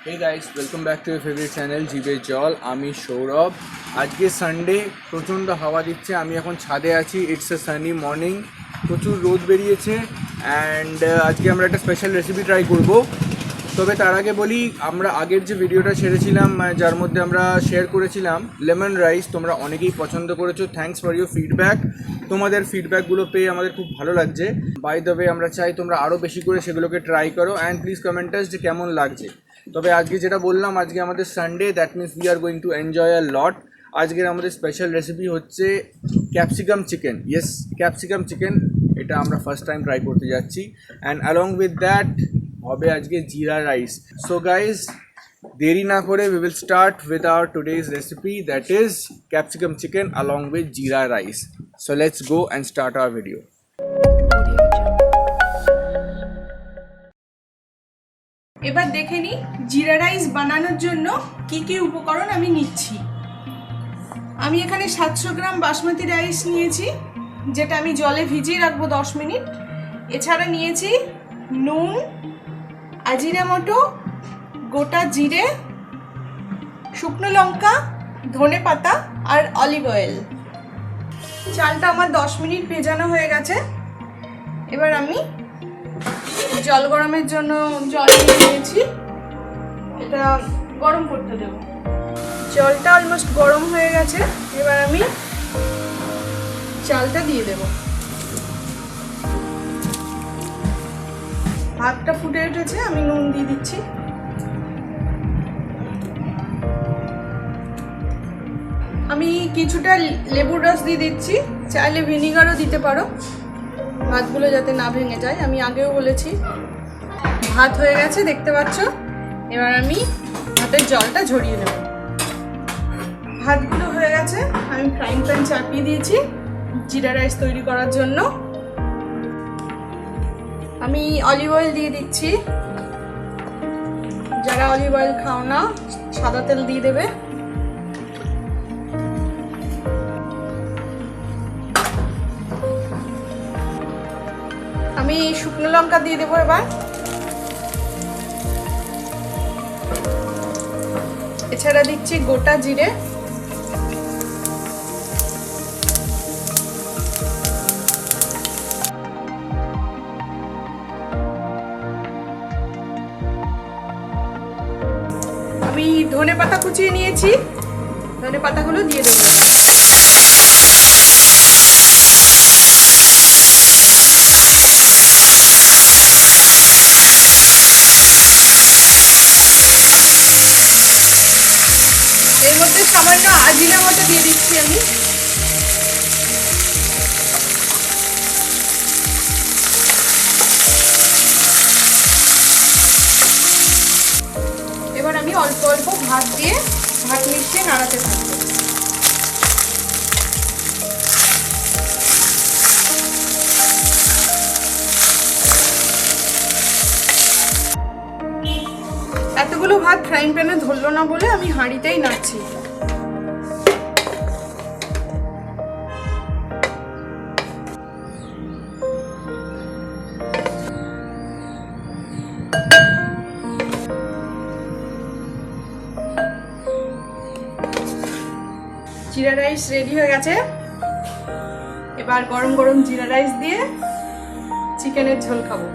Hey guys, welcome back to your favorite channel জিবে জল। আমি সৌরভ। আজকে সানডে, প্রচণ্ড হাওয়া দিচ্ছে। আমি এখন ছাদে আছি। ইটস এ সানি মর্নিং, প্রচুর রোদ বেরিয়েছে। অ্যান্ড আজকে আমরা একটা স্পেশাল রেসিপি ট্রাই করব। তবে তার আগে বলি, আমরা আগের যে ভিডিওটা ছেড়েছিলাম, যার মধ্যে আমরা শেয়ার করেছিলাম লেমন রাইস, তোমরা অনেকেই পছন্দ করেছো। Thanks for your feedback. তোমাদের ফিডব্যাকগুলো পেয়ে আমাদের খুব ভালো লাগছে। বাই দ্য ওয়ে, আমরা চাই তোমরা আরও বেশি করে সেগুলোকে ট্রাই করো। অ্যান্ড প্লিজ কমেন্টাস যে কেমন লাগছে। তবে আজকে যেটা বললাম, আজকে আমাদের Sunday, that means we are going to enjoy a lot. আজকের আমাদের স্পেশাল রেসিপি হচ্ছে capsicum chicken. Yes, capsicum chicken, এটা আমরা ফার্স্ট টাইম ট্রাই করতে যাচ্ছি। অ্যান্ড অ্যালং উইথ দ্যাট হবে আজকে জিরা রাইস। সো গাইজ, দেরি না করে we will start with our today's recipe, that is capsicum chicken along with jeera rice. So let's go and start our video. এবার দেখে নিই জিরা রাইস বানানোর জন্য কি কি উপকরণ আমি নিচ্ছি। আমি এখানে 700 গ্রাম বাসমতি রাইস নিয়েছি, যেটা আমি জলে ভিজিয়ে রাখবো 10 মিনিট। এছাড়া নিয়েছি নুন, আজিনামোটো, গোটা জিরে, শুকনো লঙ্কা, ধনে পাতা আর অলিভ অয়েল। চালটা আমার 10 মিনিট ভেজানো হয়ে গেছে। এবার আমি জল গরমের জন্য জল নিয়েছি, এটা গরম করতে দেব। জলটা অলমোস্ট গরম হয়ে গেছে। এবার আমি চালটা দিয়ে দেব। ভাতটা ফুটে উঠেছে, আমি নুন দিয়ে দিচ্ছি। আমি কিছুটা লেবুর রস দিয়ে দিচ্ছি, চাইলে ভিনিগারও দিতে পারো, ভাতগুলো যাতে না ভেঙে যায়। আমি আগেও বলেছি। ভাত হয়ে গেছে, দেখতে পাচ্ছ। এবার আমি ভাতের জলটা ঝরিয়ে নেব। ভাতগুলো হয়ে গেছে, আমি ফ্রাইং প্যান চাপিয়ে দিয়েছি জিরা রাইস তৈরি করার জন্য। আমি অলিভ অয়েল দিয়ে দিচ্ছি। যারা অলিভ অয়েল খাও না, সাদা তেল দিয়ে দেবে। আমি শুকনো লঙ্কা দিয়ে দেবো এবার। এছাড়া দিচ্ছি গোটা জিরে, আমি ধনে পাতা কুচিয়ে নিয়েছি, ধনে পাতাগুলো দিয়ে দেবো। এর মধ্যে সামান্য আজিনামোটো দিয়ে দিচ্ছি আমি। এবার আমি অল্প অল্প ভাত দিয়ে ভাত মিশিয়ে নাড়াতে থাকবো। এতগুলো ভাত ফ্রাইং প্যানে ধরলো না বলে আমি হাঁড়িতেই নাড়ছি। জিরা রাইস রেডি হয়ে গেছে। এবার গরম গরম জিরা রাইস দিয়ে চিকেনের ঝোল খাবো।